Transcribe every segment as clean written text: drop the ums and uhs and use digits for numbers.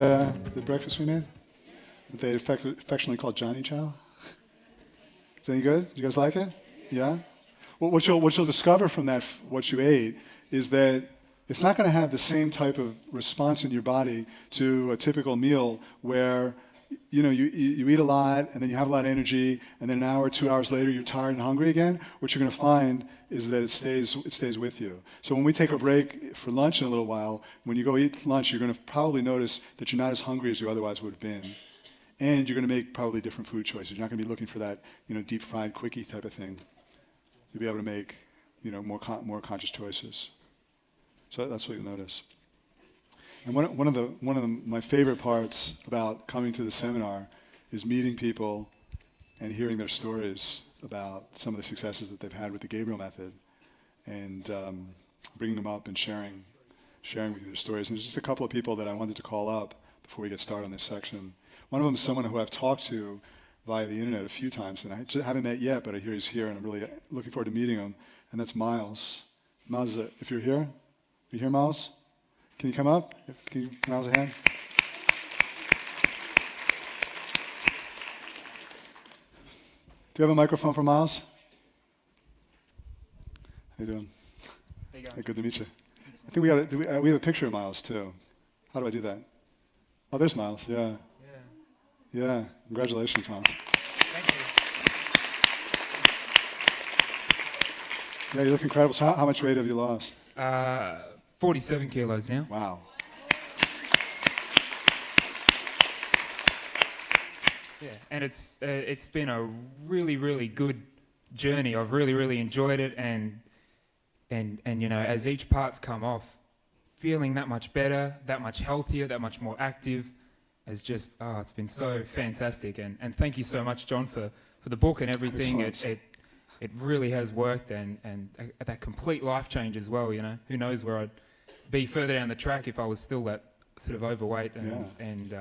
the breakfast we made? That they affectionately called Johnny Chow? Is that any good? You guys like it? Yeah? Well, what you'll discover from that, what you ate, is that it's not going to have the same type of response in your body to a typical meal where you eat a lot and then you have a lot of energy and then an hour, 2 hours later you're tired and hungry again. What you're going to find is that it stays with you. So when we take a break for lunch in a little while, when you go eat lunch, you're going to probably notice that you're not as hungry as you otherwise would have been. And you're going to make probably different food choices. You're not going to be looking for that, deep fried quickie type of thing. You'll be able to make, more conscious choices. So that's what you'll notice. And one of my favorite parts about coming to the seminar is meeting people and hearing their stories about some of the successes that they've had with the Gabriel Method, and bringing them up and sharing with you their stories. And there's just a couple of people that I wanted to call up before we get started on this section. One of them is someone who I've talked to via the internet a few times, and I haven't met yet, but I hear he's here, and I'm really looking forward to meeting him, and that's Miles. Miles, if you're here? You here, Miles? Can you come up? Can you give Miles a hand? Do you have a microphone for Miles? How you doing? How you going? Hey, good to meet you. I think we have a picture of Miles too. How do I do that? Oh, there's Miles. Yeah. Yeah. Congratulations, Miles. Thank you. Yeah, you look incredible. So how much weight have you lost? 47 kilos now. Wow. Yeah, and it's been a really, really good journey. I've really, really enjoyed it, and as each part's come off, feeling that much better, that much healthier, that much more active, has just it's been so fantastic. And thank you so much, John, for the book and everything. It really has worked, and that complete life change as well. Who knows where I'd be further down the track if I was still that sort of overweight and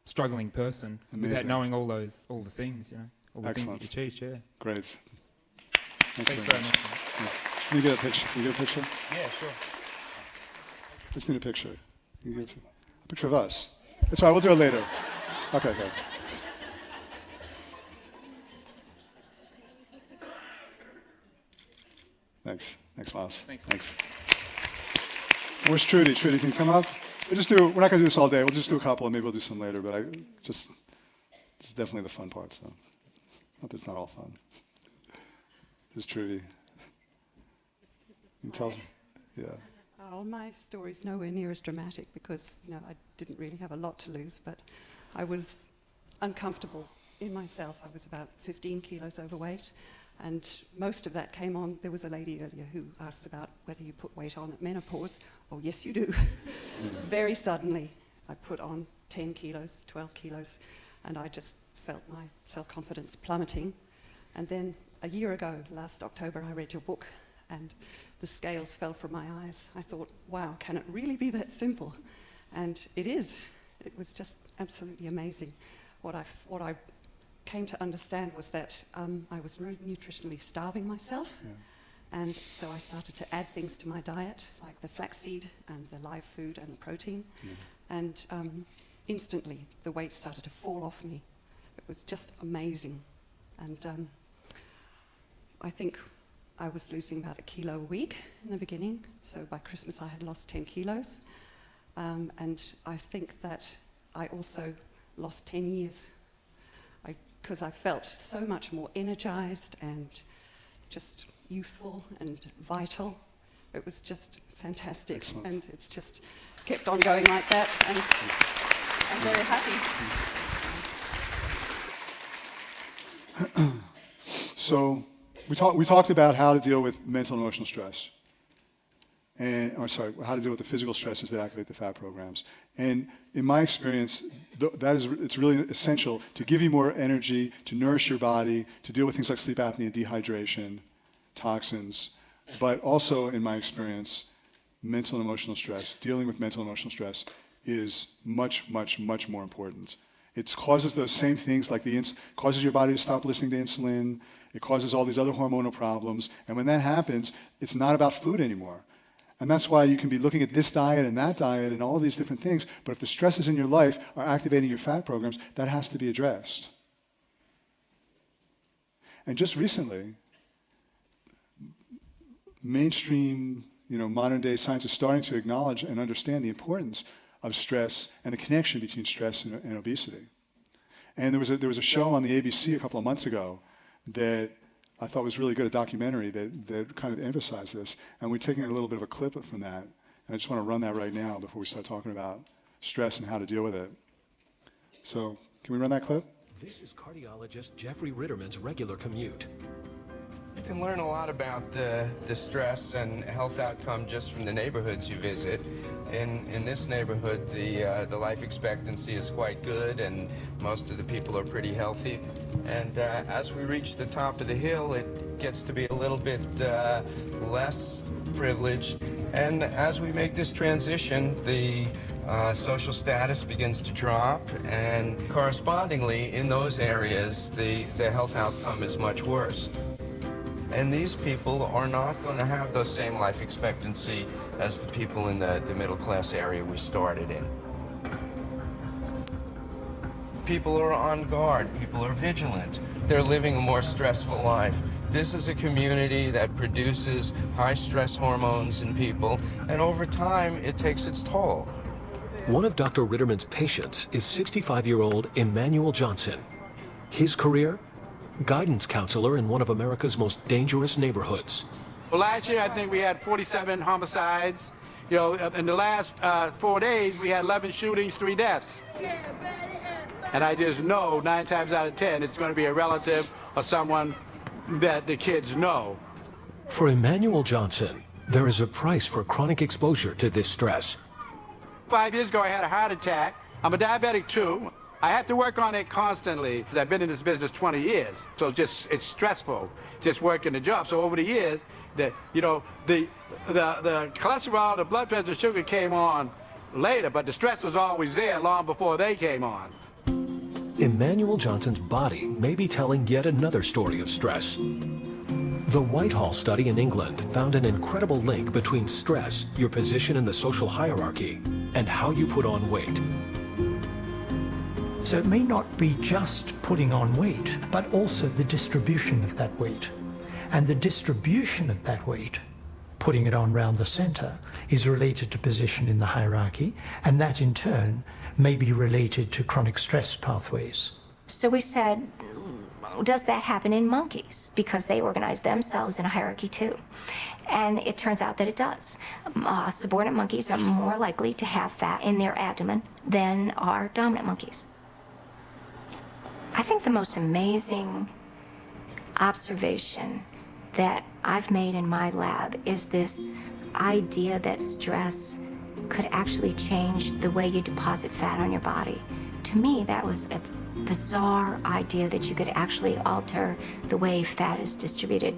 struggling person. Amazing. Without knowing all the things, all the Excellent. things that you achieved. Yeah. Great. Thanks very much. Thanks. Can you get a picture? Can you get a picture? Yeah, sure. Just need a picture. Can you get a picture of us? That's all right. We'll do it later. Okay. Thanks, Miles. Thanks. Where's Trudy? Trudy, can you come up? We're not going to do this all day. We'll just do a couple, and maybe we'll do some later. But it's definitely the fun part. So, not that it's not all fun. This is Trudy. Can you tell us? Yeah. Oh, my story's nowhere near as dramatic because I didn't really have a lot to lose, but I was uncomfortable in myself. I was about 15 kilos overweight. And most of that came on, there was a lady earlier who asked about whether you put weight on at menopause. Oh, yes, you do. Very suddenly, I put on 10 kilos, 12 kilos, and I just felt my self-confidence plummeting. And then a year ago, last October, I read your book, and the scales fell from my eyes. I thought, wow, can it really be that simple? And it is. It was just absolutely amazing. What I came to understand was that I was nutritionally starving myself, and so I started to add things to my diet, like the flaxseed and the live food and the protein, and instantly the weight started to fall off me. It was just amazing, and I think I was losing about 1 kilo a week in the beginning, so by Christmas I had lost 10 kilos, and I think that I also lost 10 years, because I felt so much more energized and just youthful and vital. It was just fantastic. Excellent. And it's just kept on going like that, and I'm very happy. So we talked about how to deal with mental and emotional stress. How to deal with the physical stresses that activate the fat programs. And in my experience, it's really essential to give you more energy, to nourish your body, to deal with things like sleep apnea, dehydration, toxins, but also, in my experience, mental and emotional stress, dealing with mental and emotional stress is much, much, much more important. It causes those same things like causes your body to stop listening to insulin, it causes all these other hormonal problems, and when that happens, it's not about food anymore. And that's why you can be looking at this diet and that diet and all of these different things, but if the stresses in your life are activating your fat programs, that has to be addressed. And just recently, mainstream, modern day science is starting to acknowledge and understand the importance of stress and the connection between stress and obesity. And there was a show on the ABC a couple of months ago that I thought was really good, a documentary that kind of emphasized this. And we're taking a little bit of a clip from that. And I just want to run that right now before we start talking about stress and how to deal with it. So, can we run that clip? This is cardiologist Jeffrey Ritterman's regular commute. You can learn a lot about the stress and health outcome just from the neighborhoods you visit. In this neighborhood, the life expectancy is quite good, and most of the people are pretty healthy. And as we reach the top of the hill, it gets to be a little bit less privileged. And as we make this transition, the social status begins to drop, and correspondingly, in those areas, the health outcome is much worse. And these people are not going to have the same life expectancy as the people in the middle class area we started in. People are on guard, people are vigilant, they're living a more stressful life. This is a community that produces high stress hormones in people, and over time it takes its toll. One of Dr. Ritterman's patients is 65-year-old Emmanuel Johnson. His career? Guidance counselor in one of America's most dangerous neighborhoods. Well, last year I think we had 47 homicides. In the last 4 days we had 11 shootings, 3 deaths. And I just know 9 times out of 10 it's going to be a relative or someone that the kids know. For Emmanuel Johnson, there is a price for chronic exposure to this stress. 5 years ago I had a heart attack. I'm a diabetic too. I have to work on it constantly because I've been in this business 20 years. So it's stressful, just working the job. So over the years, the cholesterol, the blood pressure, the sugar came on later, but the stress was always there long before they came on. Emmanuel Johnson's body may be telling yet another story of stress. The Whitehall study in England found an incredible link between stress, your position in the social hierarchy, and how you put on weight. So it may not be just putting on weight, but also the distribution of that weight. And the distribution of that weight, putting it on round the center, is related to position in the hierarchy, and that in turn may be related to chronic stress pathways. So we said, does that happen in monkeys? Because they organize themselves in a hierarchy too. And it turns out that it does. Subordinate monkeys are more likely to have fat in their abdomen than are dominant monkeys. I think the most amazing observation that I've made in my lab is this idea that stress could actually change the way you deposit fat on your body. To me, that was a bizarre idea that you could actually alter the way fat is distributed.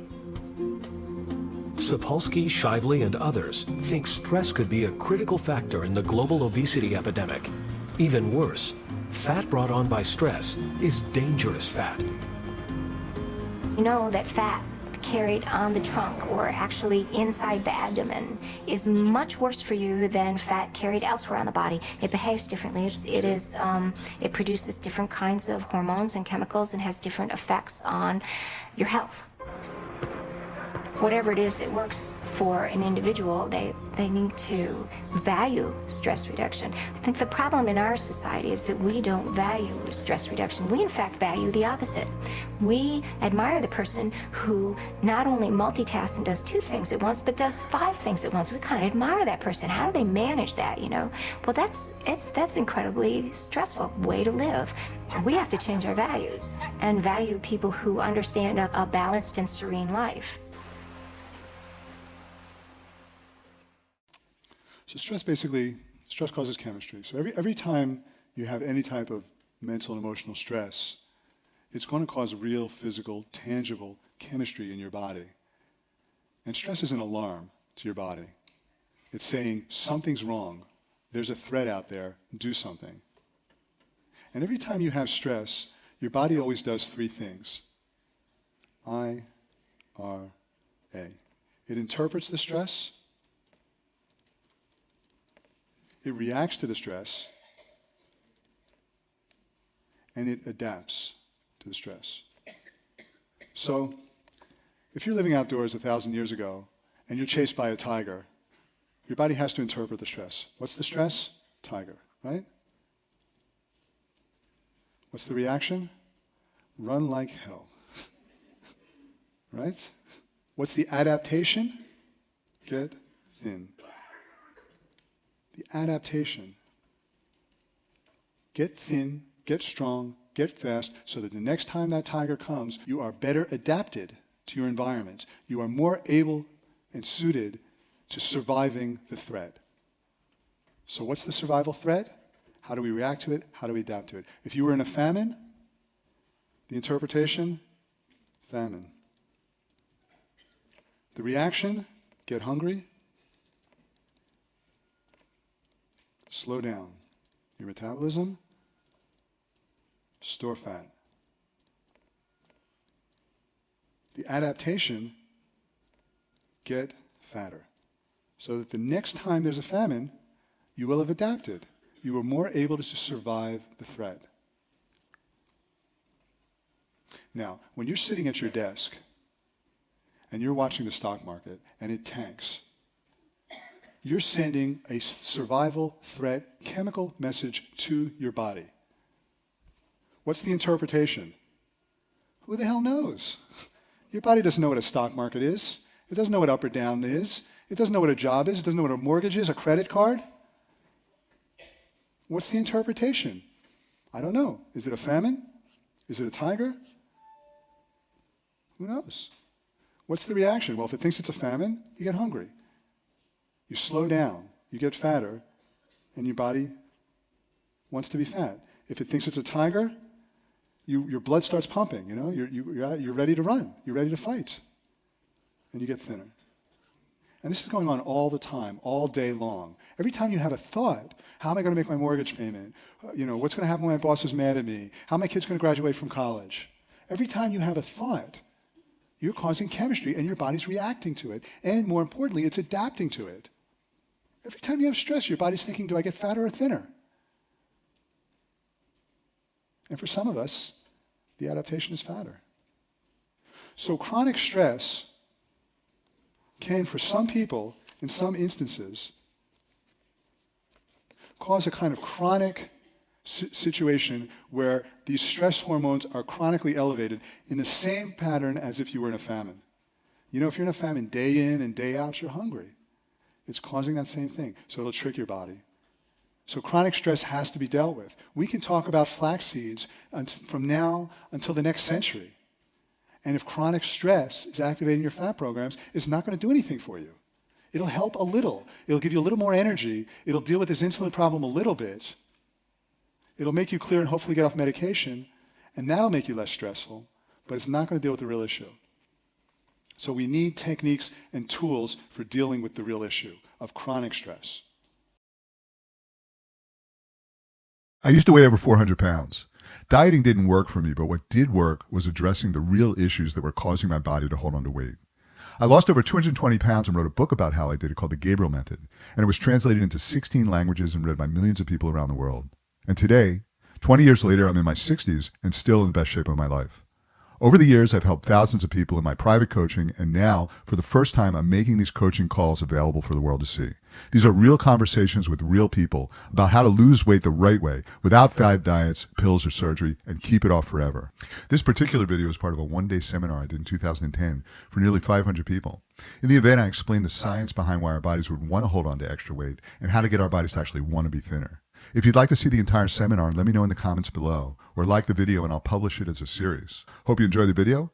Sapolsky, Shively, and others think stress could be a critical factor in the global obesity epidemic. Even worse, fat brought on by stress is dangerous fat. You know that fat carried on the trunk or actually inside the abdomen is much worse for you than fat carried elsewhere on the body. It behaves differently. It produces different kinds of hormones and chemicals and has different effects on your health. Whatever it is that works for an individual, they need to value stress reduction. I think the problem in our society is that we don't value stress reduction. We, in fact, value the opposite. We admire the person who not only multitasks and does 2 things at once, but does 5 things at once. We kind of admire that person. How do they manage that, Well, that's incredibly stressful way to live. We have to change our values and value people who understand a balanced and serene life. So stress causes chemistry. So every time you have any type of mental and emotional stress, it's going to cause real, physical, tangible chemistry in your body. And stress is an alarm to your body. It's saying something's wrong. There's a threat out there. Do something. And every time you have stress, your body always does 3 things. I-R-A. It interprets the stress. It reacts to the stress, and it adapts to the stress. So, if you're living outdoors 1,000 years ago, and you're chased by a tiger, your body has to interpret the stress. What's the stress? Tiger, right? What's the reaction? Run like hell. Right? What's the adaptation? Get thin. The adaptation. Get thin, get strong, get fast, so that the next time that tiger comes, you are better adapted to your environment. You are more able and suited to surviving the threat. So what's the survival threat? How do we react to it? How do we adapt to it? If you were in a famine, the interpretation, famine. The reaction, get hungry, slow down your metabolism, store fat. The adaptation, get fatter. So that the next time there's a famine, you will have adapted. You are more able to survive the threat. Now, when you're sitting at your desk and you're watching the stock market and it tanks, you're sending a survival threat chemical message to your body. What's the interpretation? Who the hell knows? Your body doesn't know what a stock market is. It doesn't know what up or down is. It doesn't know what a job is. It doesn't know what a mortgage is, a credit card. What's the interpretation? I don't know. Is it a famine? Is it a tiger? Who knows? What's the reaction? Well, if it thinks it's a famine, you get hungry. You slow down, you get fatter, and your body wants to be fat. If it thinks it's a tiger, your blood starts pumping, you know, you're ready to run, you're ready to fight, and you get thinner. And this is going on all the time, all day long. Every time you have a thought, how am I going to make my mortgage payment? What's going to happen when my boss is mad at me? How are my kids going to graduate from college? Every time you have a thought, you're causing chemistry, and your body's reacting to it. And more importantly, it's adapting to it. Every time you have stress, your body's thinking, do I get fatter or thinner? And for some of us, the adaptation is fatter. So chronic stress can, for some people, in some instances, cause a kind of chronic situation where these stress hormones are chronically elevated in the same pattern as if you were in a famine. You know, if you're in a famine day in and day out, you're hungry. It's causing that same thing, so it'll trick your body. So chronic stress has to be dealt with. We can talk about flax seeds from now until the next century. And if chronic stress is activating your fat programs, it's not going to do anything for you. It'll help a little. It'll give you a little more energy. It'll deal with this insulin problem a little bit. It'll make you clear and hopefully get off medication, and that'll make you less stressful, but it's not going to deal with the real issue. So we need techniques and tools for dealing with the real issue of chronic stress. I used to weigh over 400 pounds. Dieting didn't work for me, but what did work was addressing the real issues that were causing my body to hold on to weight. I lost over 220 pounds and wrote a book about how I did it called The Gabriel Method, and it was translated into 16 languages and read by millions of people around the world. And today, 20 years later, I'm in my 60s and still in the best shape of my life. Over the years, I've helped thousands of people in my private coaching, and now, for the first time, I'm making these coaching calls available for the world to see. These are real conversations with real people about how to lose weight the right way, without fad diets, pills, or surgery, and keep it off forever. This particular video is part of a one-day seminar I did in 2010 for nearly 500 people. In the event, I explained the science behind why our bodies would want to hold on to extra weight and how to get our bodies to actually want to be thinner. If you'd like to see the entire seminar, let me know in the comments below, or like the video and I'll publish it as a series. Hope you enjoy the video, and